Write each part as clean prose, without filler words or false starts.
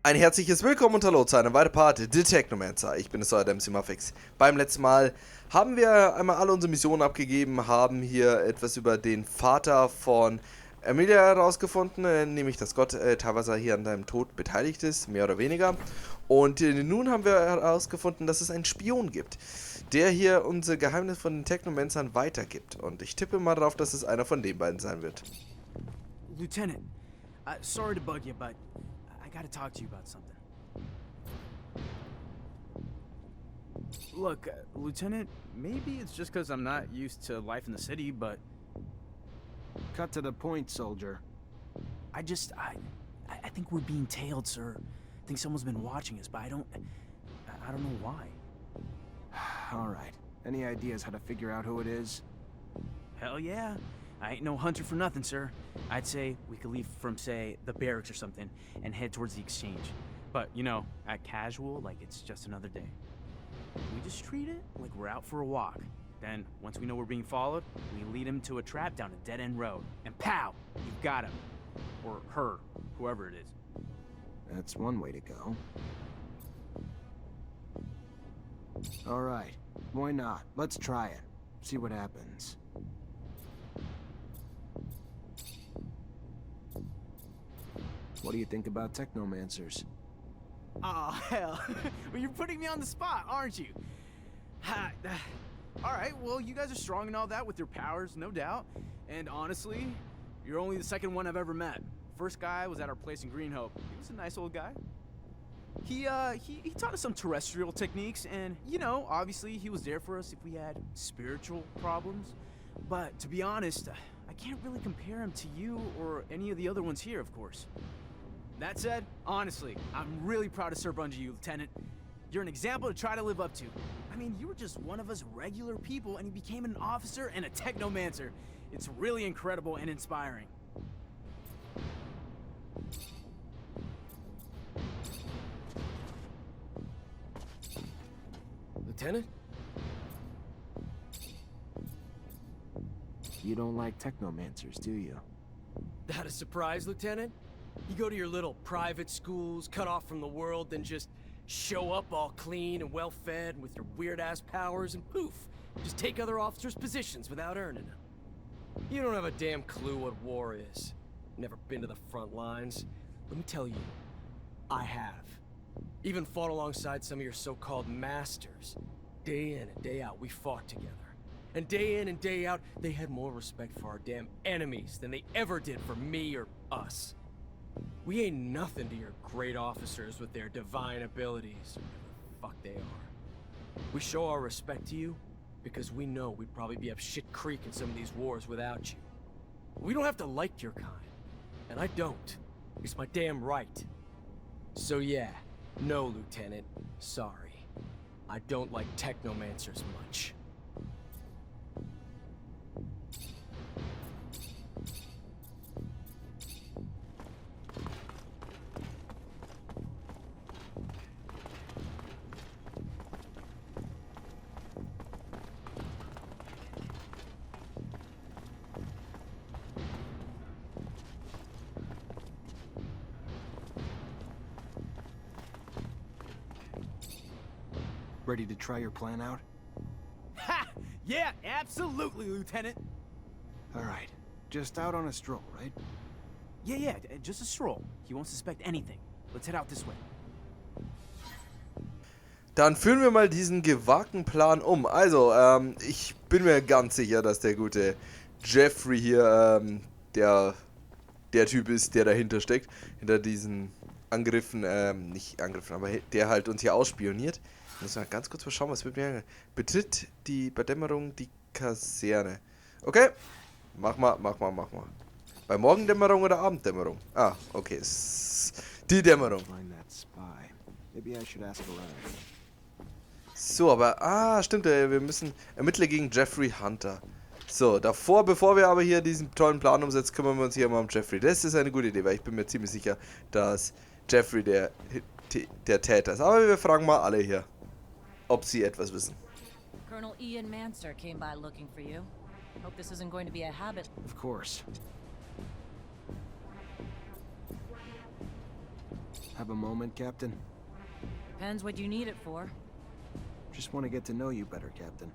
Ein herzliches Willkommen und Hallo zu einer weiteren Part der Technomancer. Ich bin es, euer Mafix. Beim letzten Mal haben wir einmal alle unsere Missionen abgegeben, haben hier etwas über den Vater von Emilia herausgefunden, nämlich dass Gott teilweise hier an deinem Tod beteiligt ist, mehr oder weniger. Und nun haben wir herausgefunden, dass es einen Spion gibt, der hier unser Geheimnis von den Technomancern weitergibt. Und ich tippe mal darauf, dass es einer von den beiden sein wird. Lieutenant, sorry to bug you, but I gotta talk to you about something. Look, Lieutenant, maybe it's just because I'm not used to life in the city, but... Cut to the point, soldier. I think we're being tailed, sir. I think someone's been watching us, but I don't know why. Alright. Any ideas how to figure out who it is? Hell yeah. I ain't no hunter for nothing, sir. I'd say we could leave from, say, the barracks or something and head towards the exchange. But, you know, act casual, like it's just another day. We just treat it like we're out for a walk. Then, once we know we're being followed, we lead him to a trap down a dead-end road. And pow! You've got him. Or her. Whoever it is. That's one way to go. Alright. Why not? Let's try it. See what happens. What do you think about Technomancers? Oh, hell. Well, you're putting me on the spot, aren't you? Alright, well, you guys are strong and all that with your powers, no doubt. And honestly, you're only the second one I've ever met. First guy was at our place in Green Hope. He was a nice old guy. He taught us some terrestrial techniques, and, you know, obviously he was there for us if we had spiritual problems. But, to be honest, I can't really compare him to you or any of the other ones here, of course. That said, honestly, I'm really proud to serve under you, Lieutenant. You're an example to try to live up to. I mean, you were just one of us regular people, and you became an officer and a Technomancer. It's really incredible and inspiring. Lieutenant? You don't like Technomancers, do you? That a surprise, Lieutenant? You go to your little private schools, cut off from the world, then just show up all clean and well-fed with your weird-ass powers, and poof, just take other officers' positions without earning them. You don't have a damn clue what war is. Never been to the front lines. Let me tell you, I have. Even fought alongside some of your so-called masters. Day in and day out, we fought together. And day in and day out, they had more respect for our damn enemies than they ever did for me or us. We ain't nothing to your great officers with their divine abilities, or whatever the fuck they are. We show our respect to you because we know we'd probably be up shit creek in some of these wars without you. We don't have to like your kind, and I don't. It's my damn right. So yeah, no, Lieutenant, sorry. I don't like Technomancers much. Ready to try your plan out? Ha! Yeah, absolutely, Lieutenant. Alright. Just out on a stroll, right? Yeah, just a stroll. He won't suspect anything. Let's head out this way. Dann führen wir mal diesen gewagten Plan um. Also, ich bin mir ganz sicher, dass der gute Jeffrey hier, der Typ ist, der dahinter steckt. Hinter diesen Angriffen, nicht Angriffen, aber der halt uns hier ausspioniert. Muss mal ganz kurz mal schauen, was wird mir... Betritt bei Dämmerung die Kaserne. Okay. Mach mal. Bei Morgendämmerung oder Abenddämmerung? Ah, okay. Die Dämmerung. So, aber... stimmt, wir müssen... Ermittler gegen Jeffrey Hunter. So, bevor wir aber hier diesen tollen Plan umsetzen, kümmern wir uns hier mal um Jeffrey. Das ist eine gute Idee, weil ich bin mir ziemlich sicher, dass Jeffrey der Täter ist. Aber wir fragen mal alle hier, ob sie etwas wissen. Colonel Mancer came by looking for you. Hope this isn't going to be a habit. Of course. Have a moment, Captain? Depends what you need it for. Just want to get to know you better, Captain.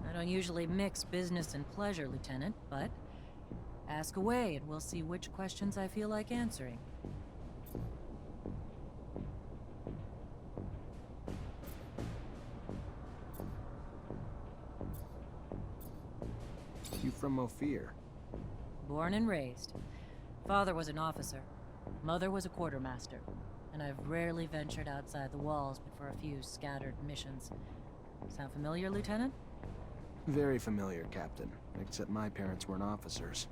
I don't usually mix business and pleasure, Lieutenant, but ask away and we'll see which questions I feel like answering. You from Ophir? Born and raised. Father was an officer. Mother was a quartermaster. And I've rarely ventured outside the walls but for a few scattered missions. Sound familiar, Lieutenant? Very familiar, Captain. Except my parents weren't officers.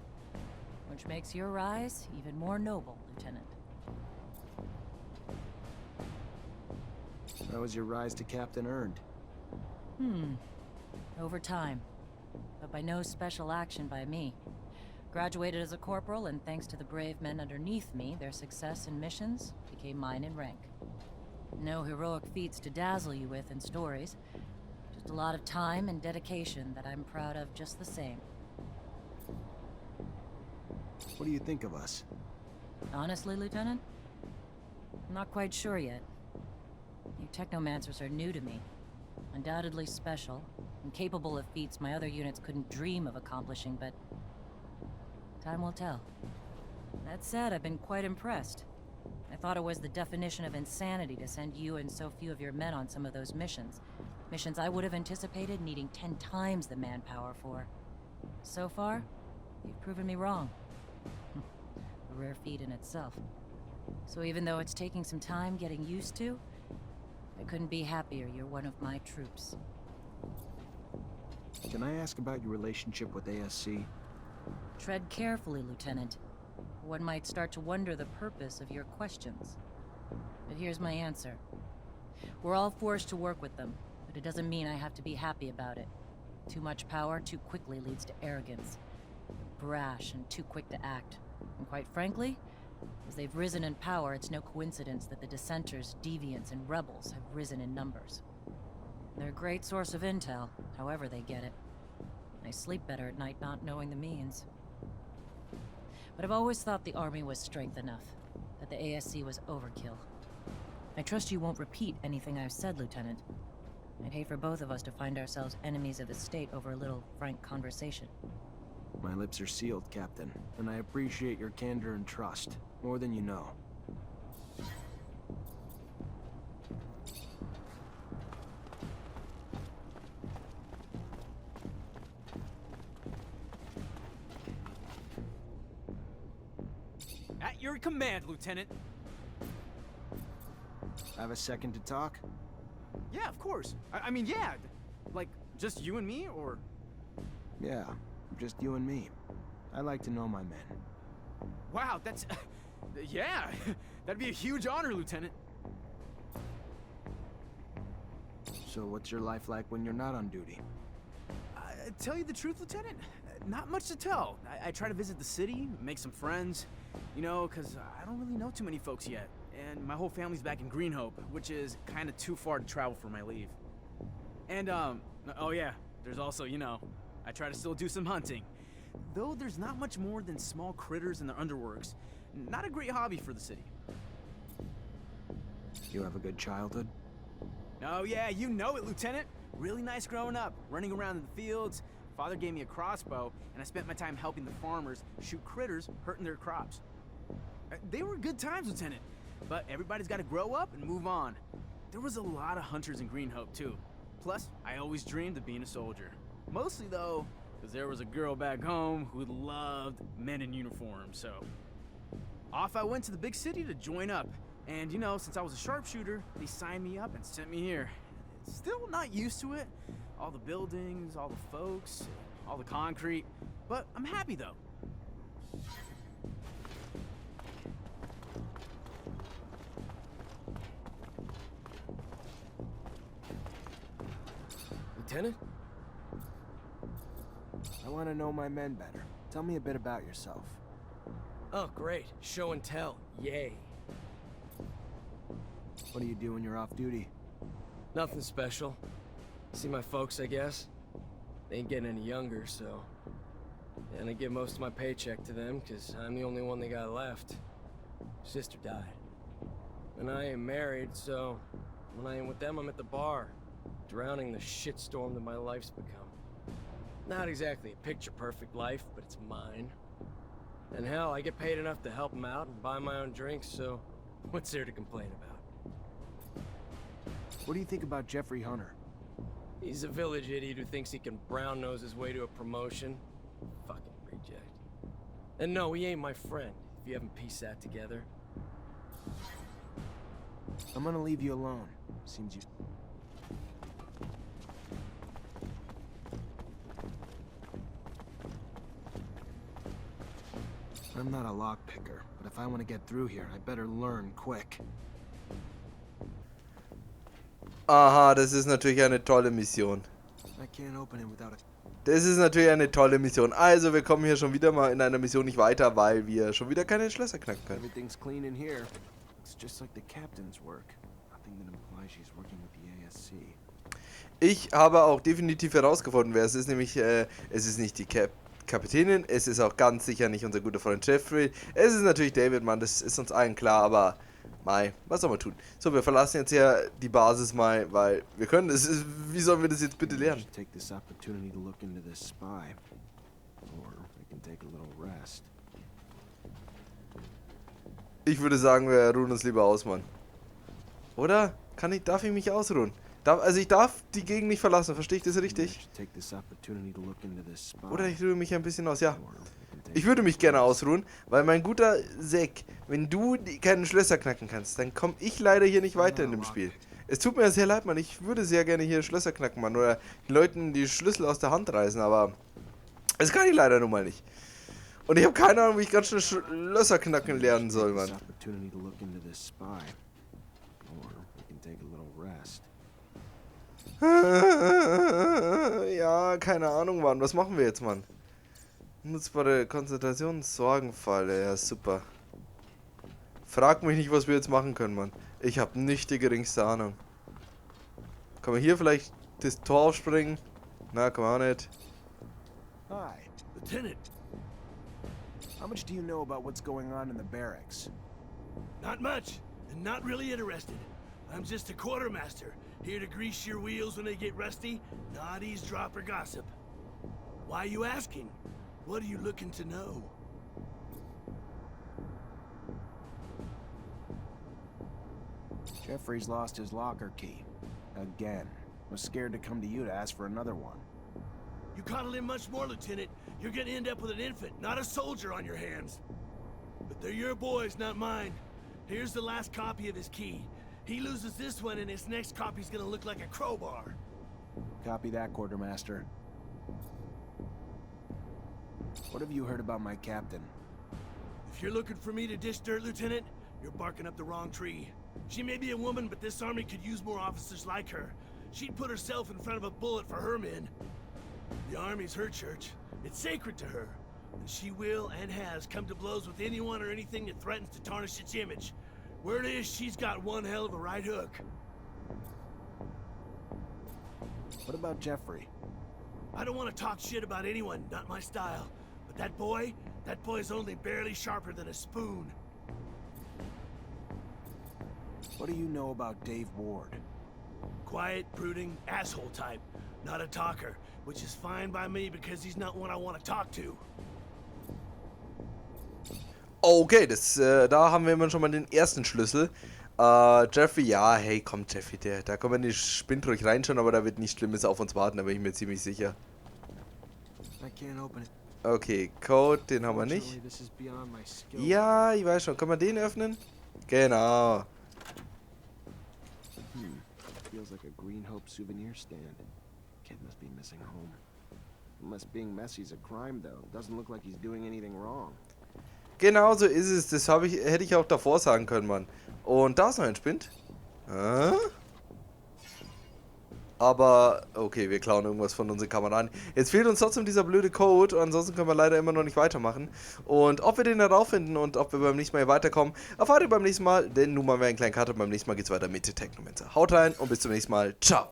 Which makes your rise even more noble, Lieutenant. How was your rise to Captain earned? Over time. But by no special action by me. Graduated as a corporal, and thanks to the brave men underneath me, their success in missions became mine in rank. No heroic feats to dazzle you with in stories. Just a lot of time and dedication that I'm proud of just the same. What do you think of us? Honestly, Lieutenant? I'm not quite sure yet. You Technomancers are new to me. Undoubtedly special, and capable of feats my other units couldn't dream of accomplishing, but time will tell. That said, I've been quite impressed. I thought it was the definition of insanity to send you and so few of your men on some of those missions. Missions I would have anticipated needing 10 times the manpower for. So far, you've proven me wrong. A rare feat in itself. So even though it's taking some time getting used to, I couldn't be happier you're one of my troops. Can I ask about your relationship with ASC? Tread carefully, Lieutenant. One might start to wonder the purpose of your questions. But here's my answer. We're all forced to work with them, but it doesn't mean I have to be happy about it. Too much power too quickly leads to arrogance. Brash and too quick to act. And quite frankly, as they've risen in power, it's no coincidence that the dissenters, deviants, and rebels have risen in numbers. They're a great source of intel, however they get it. I sleep better at night not knowing the means. But I've always thought the army was strength enough, that the ASC was overkill. I trust you won't repeat anything I've said, Lieutenant. I'd hate for both of us to find ourselves enemies of the state over a little frank conversation. My lips are sealed, Captain, and I appreciate your candor and trust, more than you know. At your command, Lieutenant. Have a second to talk? Yeah, of course. I mean, yeah. Like, just you and me, or? Yeah, just you and me. I like to know my men. Wow, that's... yeah, that'd be a huge honor, Lieutenant. So what's your life like when you're not on duty? Tell you the truth, Lieutenant, not much to tell. I try to visit the city, make some friends, you know, because I don't really know too many folks yet. And my whole family's back in Greenhope, which is kind of too far to travel for my leave. And, oh yeah, there's also, you know, I try to still do some hunting. Though there's not much more than small critters in the underworks. Not a great hobby for the city. You have a good childhood? Oh yeah, you know it, Lieutenant. Really nice growing up, running around in the fields. Father gave me a crossbow, and I spent my time helping the farmers shoot critters hurting their crops. They were good times, Lieutenant, but everybody's got to grow up and move on. There was a lot of hunters in Greenhope, too. Plus, I always dreamed of being a soldier. Mostly, though, because there was a girl back home who loved men in uniform, so... Off I went to the big city to join up. And, you know, since I was a sharpshooter, they signed me up and sent me here. Still not used to it. All the buildings, all the folks, all the concrete. But I'm happy, though. Lieutenant? I want to know my men better. Tell me a bit about yourself. Oh, great. Show and tell. Yay. What do you do when you're off duty? Nothing special. See my folks, I guess. They ain't getting any younger, so... And I give most of my paycheck to them, because I'm the only one they got left. Sister died. And I ain't married, so when I ain't with them, I'm at the bar, drowning the shitstorm that my life's become. Not exactly a picture-perfect life, but it's mine. And hell, I get paid enough to help them out and buy my own drinks, so what's there to complain about? What do you think about Jeffrey Hunter? He's a village idiot who thinks he can brown-nose his way to a promotion. Fucking reject. And no, he ain't my friend, if you haven't pieced that together. I'm gonna leave you alone. Seems you... I'm not a lockpicker, but if I want to get through here, I better learn quick. Aha, das ist natürlich eine tolle Mission. I can't open it without a... Das ist natürlich eine tolle Mission. Also, wir kommen hier schon wieder mal in einer Mission nicht weiter, weil wir schon wieder keine Schlösser knacken können. Everything's clean in here. It's just like the captain's work. Nothing that implies she's working with the ASC. Ich habe auch definitiv herausgefunden, wer es ist, nämlich, es ist nicht die Kapitänin, es ist auch ganz sicher nicht unser guter Freund Jeffrey. Es ist natürlich David, Mann, das ist uns allen klar, aber mei, was soll man tun? So, wir verlassen jetzt hier die Basis mal, weil wir können, wie sollen wir das jetzt bitte lernen? Take this opportunity to look into this spy. Or we can take a little rest. Ich würde sagen, wir ruhen uns lieber aus, Mann. Oder? Darf ich mich ausruhen? Also ich darf die Gegend nicht verlassen, verstehe ich das richtig? Oder ich ruhe mich ein bisschen aus, ja. Ich würde mich gerne ausruhen, weil mein guter Zack, wenn du keine Schlösser knacken kannst, dann komme ich leider hier nicht weiter in dem Spiel. Es tut mir sehr leid, Mann, ich würde sehr gerne hier Schlösser knacken, Mann, oder den Leuten die Schlüssel aus der Hand reißen, aber das kann ich leider nun mal nicht. Und ich habe keine Ahnung, wie ich ganz schnell Schlösser knacken lernen soll, Mann. Ja, keine Ahnung, Mann. Was machen wir jetzt, Mann? Nutzbare Konzentrationssorgenfalle. Ja, super. Frag mich nicht, was wir jetzt machen können, Mann. Ich habe nicht die geringste Ahnung. Kann man hier vielleicht das Tor aufspringen? Na, kann man auch nicht. Hi, Lieutenant. how much do you know about what's going on in the barracks? Not much, and not really interested. I'm just a quartermaster, here to grease your wheels when they get rusty, not eavesdrop or gossip. Why are you asking? What are you looking to know? Jeffrey's lost his locker key. Again. Was scared to come to you to ask for another one. You coddle him much more, Lieutenant. You're gonna end up with an infant, not a soldier on your hands. But they're your boys, not mine. Here's the last copy of his key. He loses this one and his next copy's gonna look like a crowbar. Copy that, Quartermaster. What have you heard about my captain? If you're looking for me to dish dirt, Lieutenant, you're barking up the wrong tree. She may be a woman, but this army could use more officers like her. She'd put herself in front of a bullet for her men. The army's her church. It's sacred to her. And she will and has come to blows with anyone or anything that threatens to tarnish its image. Word is, she's got one hell of a right hook. What about Jeffrey? I don't want to talk shit about anyone, not my style. But that boy's only barely sharper than a spoon. What do you know about Dave Ward? Quiet, brooding, asshole type. Not a talker, which is fine by me because he's not one I want to talk to. Okay, da haben wir immer schon mal den ersten Schlüssel. Jeffrey, ja, hey, komm, Jeffrey, da kann man nicht spinnt ruhig reinschauen, aber da wird nichts Schlimmes auf uns warten, da bin ich mir ziemlich sicher. Okay, Code, den haben wir nicht. Ja, ich weiß schon, kann man den öffnen? Genau. Feels like a Green Hope souvenir stand. Kid must be missing home. Unless being messy is a crime, though. Doesn't look like he's doing anything wrong. Genau so ist es. Das hätte ich auch davor sagen können, Mann. Und da ist noch ein Spind. Aber, okay, wir klauen irgendwas von unseren Kameraden. Jetzt fehlt uns trotzdem dieser blöde Code. Ansonsten können wir leider immer noch nicht weitermachen. Und ob wir den herausfinden und ob wir beim nächsten Mal hier weiterkommen, erfahrt ihr beim nächsten Mal. Denn nun machen wir einen kleinen Cut und beim nächsten Mal geht es weiter mit Technomancer. Haut rein und bis zum nächsten Mal. Ciao.